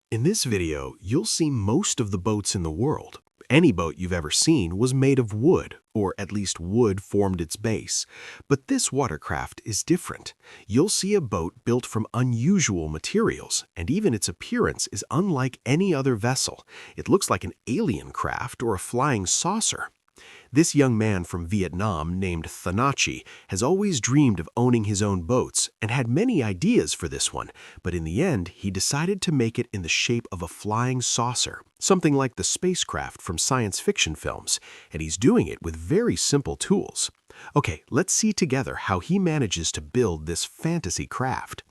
In this video, you'll see most of the boats in the world. Any boat you've ever seen was made of wood, or at least wood formed its base. But this watercraft is different. You'll see a boat built from unusual materials, and even its appearance is unlike any other vessel. It looks like an alien craft or a flying saucer. This young man from Vietnam named Thanachi has always dreamed of owning his own boats and had many ideas for this one, but in the end he decided to make it in the shape of a flying saucer, something like the spacecraft from science fiction films, and he's doing it with very simple tools. Okay, let's see together how he manages to build this fantasy craft.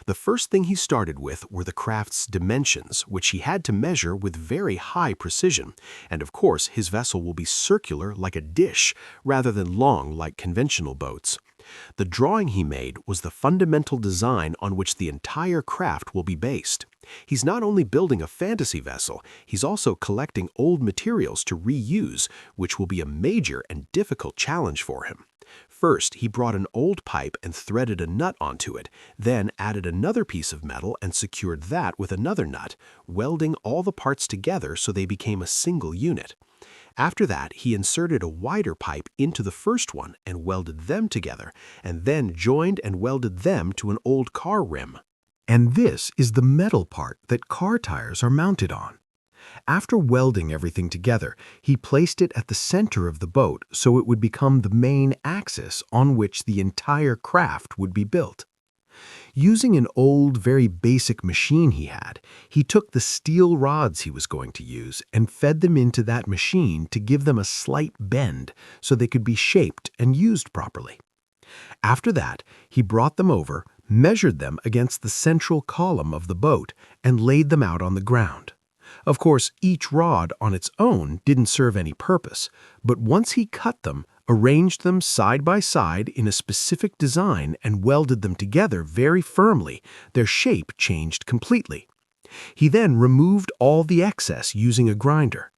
The first thing he started with were the craft's dimensions, which he had to measure with very high precision. And of course, his vessel will be circular like a dish, rather than long like conventional boats. The drawing he made was the fundamental design on which the entire craft will be based. He's not only building a fantasy vessel, he's also collecting old materials to reuse, which will be a major and difficult challenge for him. First, he brought an old pipe and threaded a nut onto it, then added another piece of metal and secured that with another nut, welding all the parts together so they became a single unit. After that, he inserted a wider pipe into the first one and welded them together, and then joined and welded them to an old car rim. And this is the metal part that car tires are mounted on. After welding everything together, he placed it at the center of the boat so it would become the main axis on which the entire craft would be built. Using an old, very basic machine he took the steel rods he was going to use and fed them into that machine to give them a slight bend so they could be shaped and used properly. After that, he brought them over, measured them against the central column of the boat, and laid them out on the ground. Of course, each rod on its own didn't serve any purpose, but once he cut them, arranged them side by side in a specific design and welded them together very firmly, their shape changed completely. He then removed all the excess using a grinder.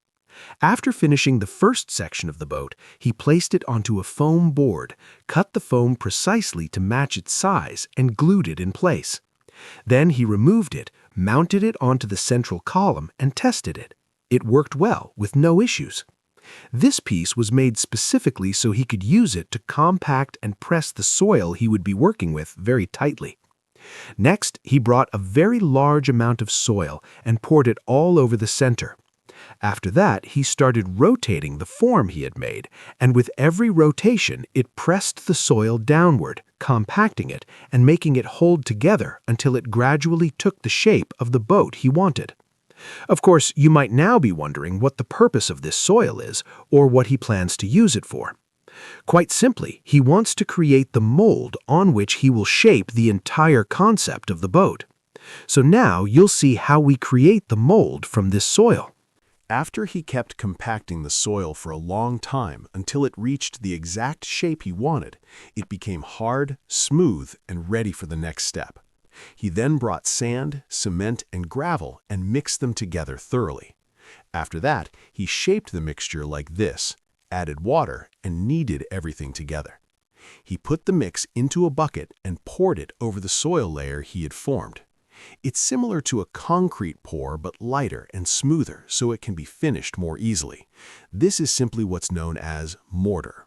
After finishing the first section of the boat, he placed it onto a foam board, cut the foam precisely to match its size, and glued it in place. Then he removed it, mounted it onto the central column, and tested it. It worked well, with no issues. This piece was made specifically so he could use it to compact and press the soil he would be working with very tightly. Next, he brought a very large amount of soil and poured it all over the center. After that, he started rotating the form he had made, and with every rotation, it pressed the soil downward, compacting it and making it hold together until it gradually took the shape of the boat he wanted. Of course, you might now be wondering what the purpose of this soil is, or what he plans to use it for. Quite simply, he wants to create the mold on which he will shape the entire concept of the boat. So now you'll see how we create the mold from this soil. After he kept compacting the soil for a long time until it reached the exact shape he wanted, it became hard, smooth, and ready for the next step. He then brought sand, cement, and gravel and mixed them together thoroughly. After that, he shaped the mixture like this, added water, and kneaded everything together. He put the mix into a bucket and poured it over the soil layer he had formed. It's similar to a concrete pour but lighter and smoother so it can be finished more easily. This is simply what's known as mortar.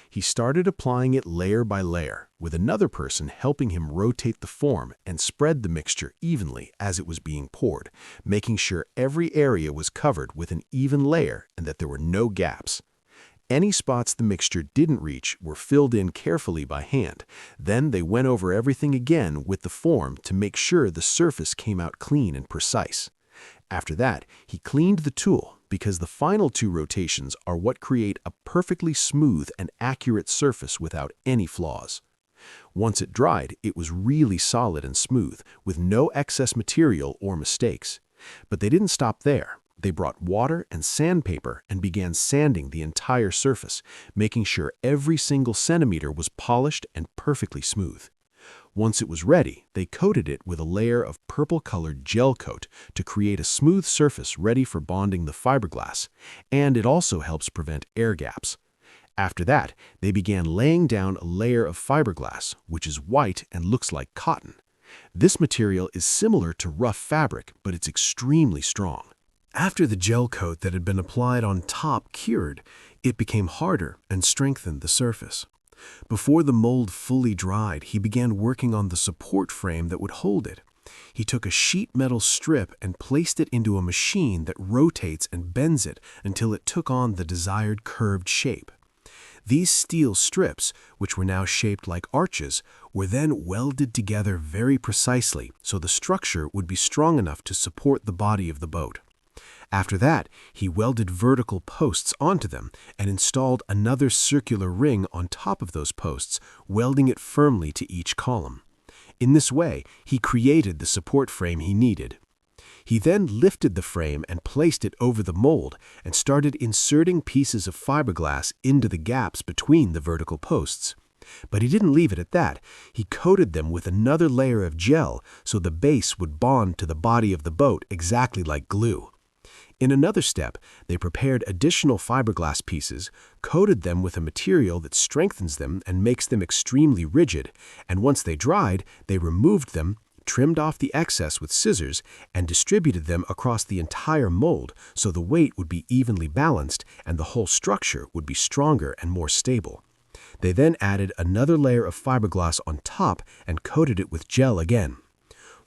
He started applying it layer by layer, with another person helping him rotate the form and spread the mixture evenly as it was being poured, making sure every area was covered with an even layer and that there were no gaps. Any spots the mixture didn't reach were filled in carefully by hand. Then they went over everything again with the form to make sure the surface came out clean and precise. After that, he cleaned the tool because the final two rotations are what create a perfectly smooth and accurate surface without any flaws. Once it dried, it was really solid and smooth, with no excess material or mistakes. But they didn't stop there. They brought water and sandpaper and began sanding the entire surface, making sure every single centimeter was polished and perfectly smooth. Once it was ready, they coated it with a layer of purple-colored gel coat to create a smooth surface ready for bonding the fiberglass, and it also helps prevent air gaps. After that, they began laying down a layer of fiberglass, which is white and looks like cotton. This material is similar to rough fabric, but it's extremely strong. After the gel coat that had been applied on top cured, it became harder and strengthened the surface. Before the mold fully dried, he began working on the support frame that would hold it. He took a sheet metal strip and placed it into a machine that rotates and bends it until it took on the desired curved shape. These steel strips, which were now shaped like arches, were then welded together very precisely so the structure would be strong enough to support the body of the boat. After that, he welded vertical posts onto them and installed another circular ring on top of those posts, welding it firmly to each column. In this way, he created the support frame he needed. He then lifted the frame and placed it over the mold and started inserting pieces of fiberglass into the gaps between the vertical posts. But he didn't leave it at that. He coated them with another layer of gel so the base would bond to the body of the boat exactly like glue. In another step, they prepared additional fiberglass pieces, coated them with a material that strengthens them and makes them extremely rigid, and once they dried, they removed them, trimmed off the excess with scissors, and distributed them across the entire mold so the weight would be evenly balanced and the whole structure would be stronger and more stable. They then added another layer of fiberglass on top and coated it with gel again.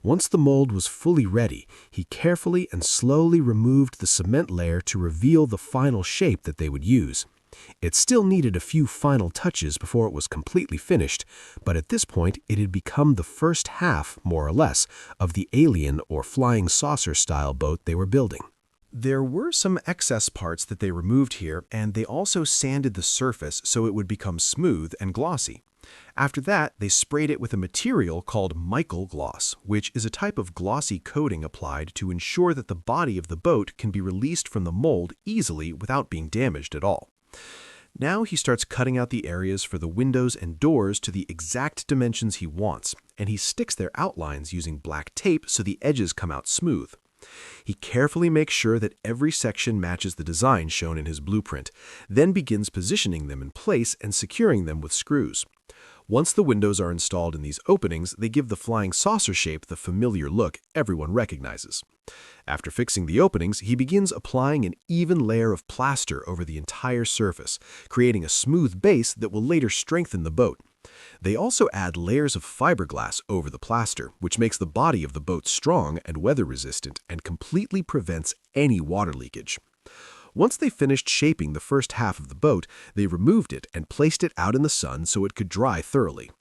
Once the mold was fully ready, he carefully and slowly removed the cement layer to reveal the final shape that they would use. It still needed a few final touches before it was completely finished, but at this point it had become the first half, more or less, of the alien or flying saucer-style boat they were building. There were some excess parts that they removed here, and they also sanded the surface so it would become smooth and glossy. After that, they sprayed it with a material called Michael gloss, which is a type of glossy coating applied to ensure that the body of the boat can be released from the mold easily without being damaged at all. Now he starts cutting out the areas for the windows and doors to the exact dimensions he wants, and he sticks their outlines using black tape so the edges come out smooth. He carefully makes sure that every section matches the design shown in his blueprint, then begins positioning them in place and securing them with screws. Once the windows are installed in these openings, they give the flying saucer shape the familiar look everyone recognizes. After fixing the openings, he begins applying an even layer of plaster over the entire surface, creating a smooth base that will later strengthen the boat. They also add layers of fiberglass over the plaster, which makes the body of the boat strong and weather-resistant and completely prevents any water leakage. Once they finished shaping the first half of the boat, they removed it and placed it out in the sun so it could dry thoroughly.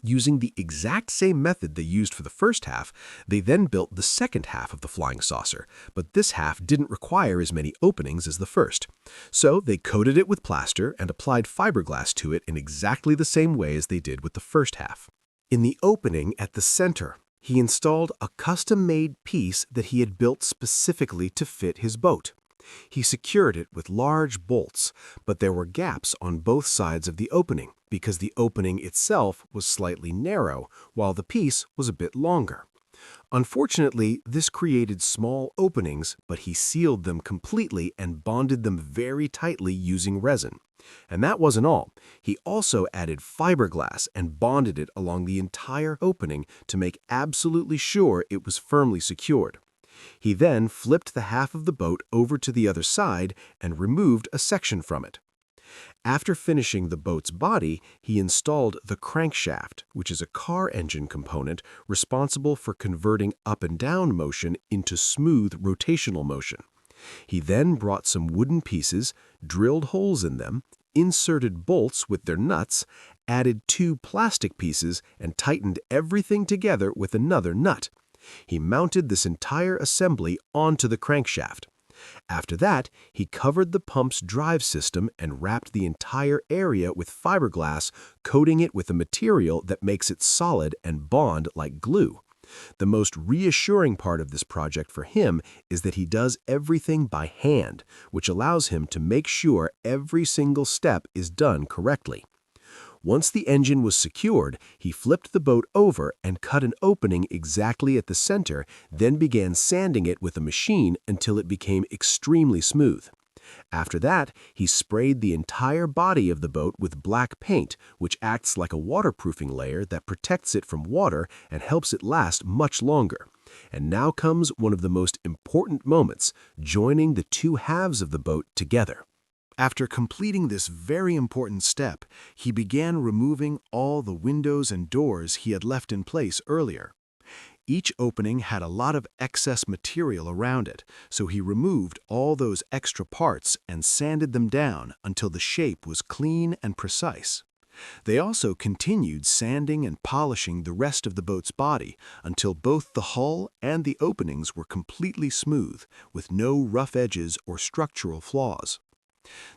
Using the exact same method they used for the first half, they then built the second half of the flying saucer, but this half didn't require as many openings as the first. So they coated it with plaster and applied fiberglass to it in exactly the same way as they did with the first half. In the opening at the center, he installed a custom-made piece that he had built specifically to fit his boat. He secured it with large bolts, but there were gaps on both sides of the opening because the opening itself was slightly narrow, while the piece was a bit longer. Unfortunately, this created small openings, but he sealed them completely and bonded them very tightly using resin. And that wasn't all. He also added fiberglass and bonded it along the entire opening to make absolutely sure it was firmly secured. He then flipped the half of the boat over to the other side and removed a section from it. After finishing the boat's body, he installed the crankshaft, which is a car engine component responsible for converting up and down motion into smooth rotational motion. He then brought some wooden pieces, drilled holes in them, inserted bolts with their nuts, added 2 plastic pieces, and tightened everything together with another nut. He mounted this entire assembly onto the crankshaft. After that, he covered the pump's drive system and wrapped the entire area with fiberglass, coating it with a material that makes it solid and bond like glue. The most reassuring part of this project for him is that he does everything by hand, which allows him to make sure every single step is done correctly. Once the engine was secured, he flipped the boat over and cut an opening exactly at the center, then began sanding it with a machine until it became extremely smooth. After that, he sprayed the entire body of the boat with black paint, which acts like a waterproofing layer that protects it from water and helps it last much longer. And now comes one of the most important moments, joining the two halves of the boat together. After completing this very important step, he began removing all the windows and doors he had left in place earlier. Each opening had a lot of excess material around it, so he removed all those extra parts and sanded them down until the shape was clean and precise. They also continued sanding and polishing the rest of the boat's body until both the hull and the openings were completely smooth, with no rough edges or structural flaws.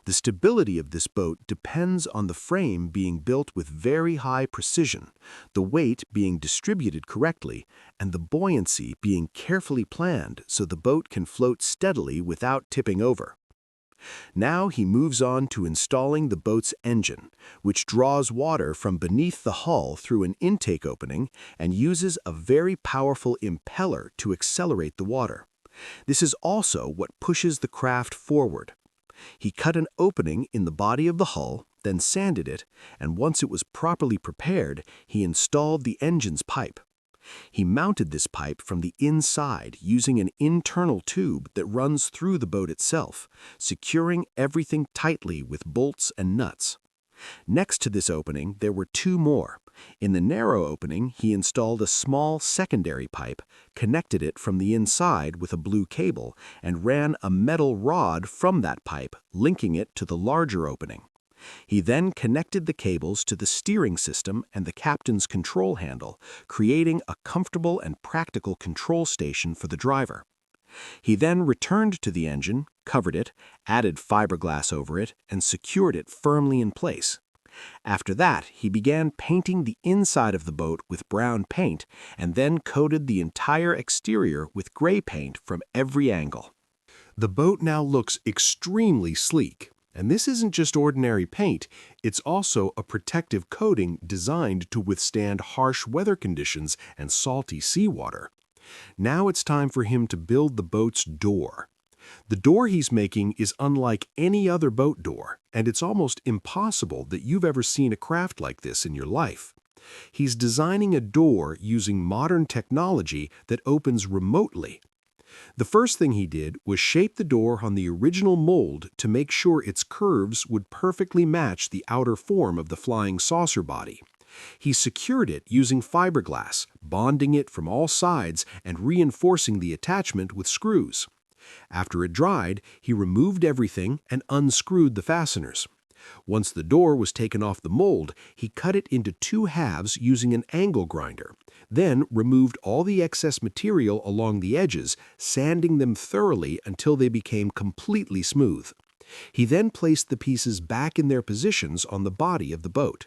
The stability of this boat depends on the frame being built with very high precision, the weight being distributed correctly, and the buoyancy being carefully planned so the boat can float steadily without tipping over. Now he moves on to installing the boat's engine, which draws water from beneath the hull through an intake opening and uses a very powerful impeller to accelerate the water. This is also what pushes the craft forward. He cut an opening in the body of the hull, then sanded it, and once it was properly prepared, he installed the engine's pipe. He mounted this pipe from the inside using an internal tube that runs through the boat itself, securing everything tightly with bolts and nuts. Next to this opening, there were two more. In the narrow opening, he installed a small secondary pipe, connected it from the inside with a blue cable, and ran a metal rod from that pipe, linking it to the larger opening. He then connected the cables to the steering system and the captain's control handle, creating a comfortable and practical control station for the driver. He then returned to the engine, covered it, added fiberglass over it, and secured it firmly in place. After that, he began painting the inside of the boat with brown paint and then coated the entire exterior with gray paint from every angle. The boat now looks extremely sleek, and this isn't just ordinary paint, it's also a protective coating designed to withstand harsh weather conditions and salty seawater. Now it's time for him to build the boat's door. The door he's making is unlike any other boat door, and it's almost impossible that you've ever seen a craft like this in your life. He's designing a door using modern technology that opens remotely. The first thing he did was shape the door on the original mold to make sure its curves would perfectly match the outer form of the flying saucer body. He secured it using fiberglass, bonding it from all sides and reinforcing the attachment with screws. After it dried, he removed everything and unscrewed the fasteners. Once the door was taken off the mold, he cut it into two halves using an angle grinder, then removed all the excess material along the edges, sanding them thoroughly until they became completely smooth. He then placed the pieces back in their positions on the body of the boat.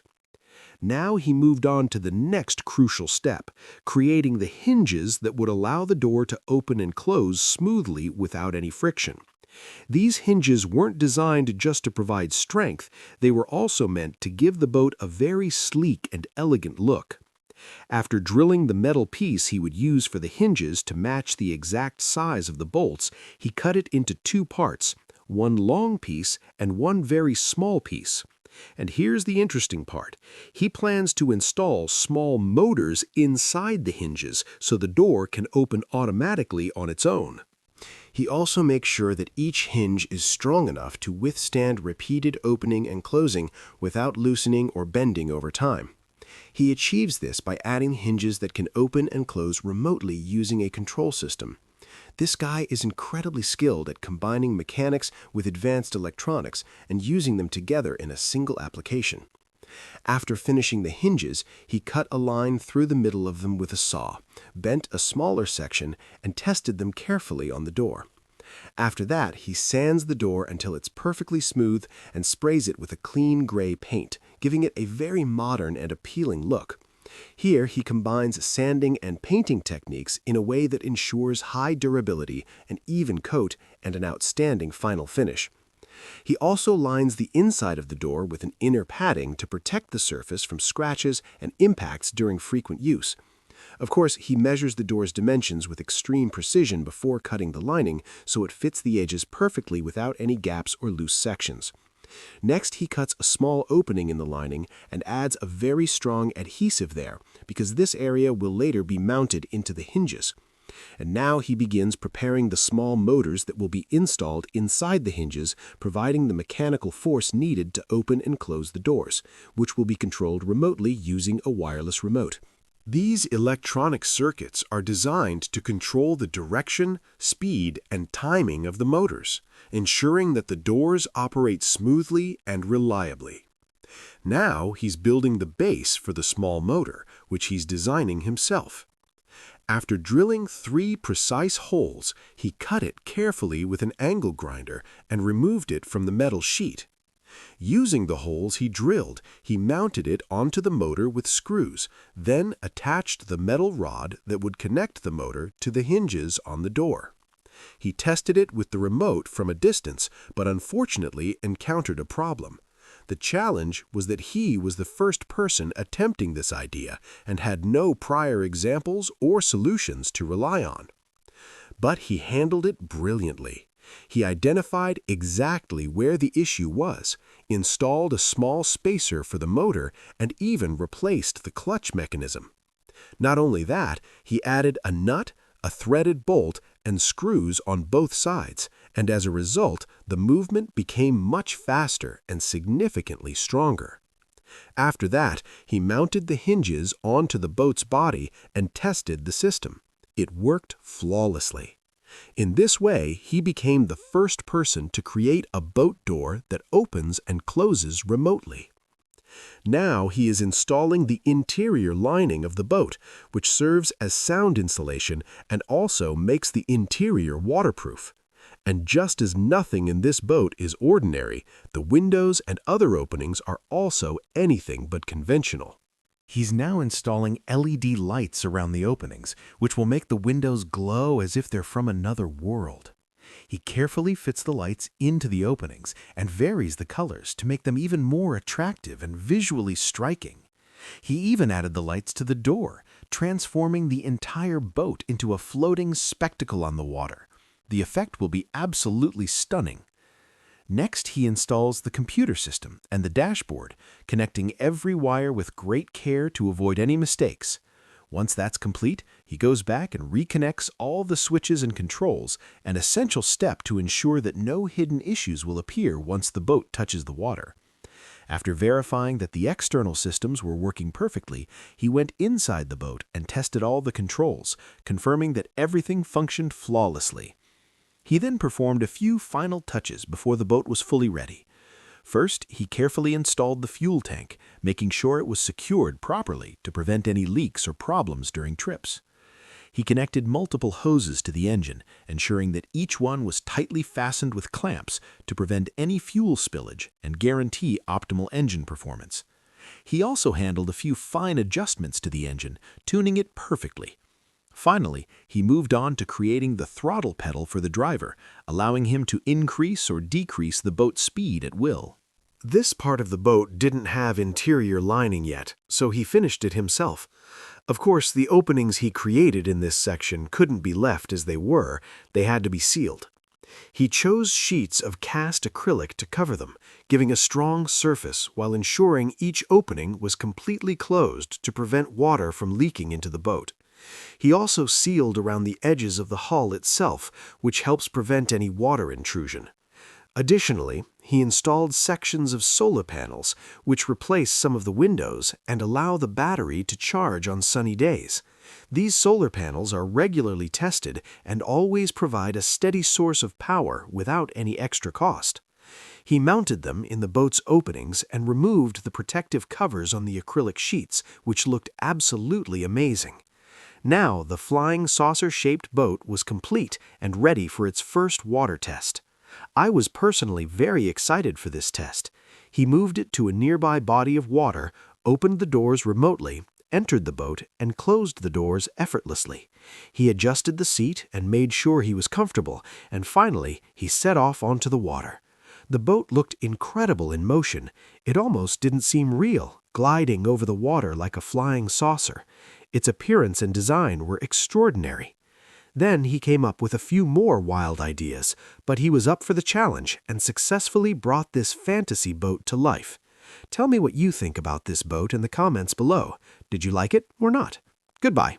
Now he moved on to the next crucial step, creating the hinges that would allow the door to open and close smoothly without any friction. These hinges weren't designed just to provide strength, they were also meant to give the boat a very sleek and elegant look. After drilling the metal piece he would use for the hinges to match the exact size of the bolts, he cut it into two parts, one long piece and one very small piece. And here's the interesting part. He plans to install small motors inside the hinges so the door can open automatically on its own. He also makes sure that each hinge is strong enough to withstand repeated opening and closing without loosening or bending over time. He achieves this by adding hinges that can open and close remotely using a control system. This guy is incredibly skilled at combining mechanics with advanced electronics and using them together in a single application. After finishing the hinges, he cut a line through the middle of them with a saw, bent a smaller section, and tested them carefully on the door. After that, he sands the door until it's perfectly smooth and sprays it with a clean gray paint, giving it a very modern and appealing look. Here, he combines sanding and painting techniques in a way that ensures high durability, an even coat, and an outstanding final finish. He also lines the inside of the door with an inner padding to protect the surface from scratches and impacts during frequent use. Of course, he measures the door's dimensions with extreme precision before cutting the lining so it fits the edges perfectly without any gaps or loose sections. Next, he cuts a small opening in the lining and adds a very strong adhesive there, because this area will later be mounted into the hinges. And now he begins preparing the small motors that will be installed inside the hinges, providing the mechanical force needed to open and close the doors, which will be controlled remotely using a wireless remote. These electronic circuits are designed to control the direction, speed, and timing of the motors, ensuring that the doors operate smoothly and reliably. Now he's building the base for the small motor, which he's designing himself. After drilling 3 precise holes, he cut it carefully with an angle grinder and removed it from the metal sheet. Using the holes he drilled, he mounted it onto the motor with screws, then attached the metal rod that would connect the motor to the hinges on the door. He tested it with the remote from a distance, but unfortunately encountered a problem. The challenge was that he was the first person attempting this idea and had no prior examples or solutions to rely on. But he handled it brilliantly. He identified exactly where the issue was, installed a small spacer for the motor, and even replaced the clutch mechanism. Not only that, he added a nut, a threaded bolt, and screws on both sides, and as a result, the movement became much faster and significantly stronger. After that, he mounted the hinges onto the boat's body and tested the system. It worked flawlessly. In this way, he became the first person to create a boat door that opens and closes remotely. Now he is installing the interior lining of the boat, which serves as sound insulation and also makes the interior waterproof. And just as nothing in this boat is ordinary, the windows and other openings are also anything but conventional. He's now installing LED lights around the openings, which will make the windows glow as if they're from another world. He carefully fits the lights into the openings and varies the colors to make them even more attractive and visually striking. He even added the lights to the door, transforming the entire boat into a floating spectacle on the water. The effect will be absolutely stunning. Next, he installs the computer system and the dashboard, connecting every wire with great care to avoid any mistakes. Once that's complete, he goes back and reconnects all the switches and controls, an essential step to ensure that no hidden issues will appear once the boat touches the water. After verifying that the external systems were working perfectly, he went inside the boat and tested all the controls, confirming that everything functioned flawlessly. He then performed a few final touches before the boat was fully ready. First, he carefully installed the fuel tank, making sure it was secured properly to prevent any leaks or problems during trips. He connected multiple hoses to the engine, ensuring that each one was tightly fastened with clamps to prevent any fuel spillage and guarantee optimal engine performance. He also handled a few fine adjustments to the engine, tuning it perfectly. Finally, he moved on to creating the throttle pedal for the driver, allowing him to increase or decrease the boat's speed at will. This part of the boat didn't have interior lining yet, so he finished it himself. Of course, the openings he created in this section couldn't be left as they were, they had to be sealed. He chose sheets of cast acrylic to cover them, giving a strong surface while ensuring each opening was completely closed to prevent water from leaking into the boat. He also sealed around the edges of the hull itself, which helps prevent any water intrusion. Additionally, he installed sections of solar panels, which replace some of the windows and allow the battery to charge on sunny days. These solar panels are regularly tested and always provide a steady source of power without any extra cost. He mounted them in the boat's openings and removed the protective covers on the acrylic sheets, which looked absolutely amazing. Now, the flying saucer-shaped boat was complete and ready for its first water test. I was personally very excited for this test. He moved it to a nearby body of water, opened the doors remotely, entered the boat, and closed the doors effortlessly. He adjusted the seat and made sure he was comfortable, and finally, he set off onto the water. The boat looked incredible in motion. It almost didn't seem real, gliding over the water like a flying saucer. Its appearance and design were extraordinary. Then he came up with a few more wild ideas, but he was up for the challenge and successfully brought this fantasy boat to life. Tell me what you think about this boat in the comments below. Did you like it or not? Goodbye.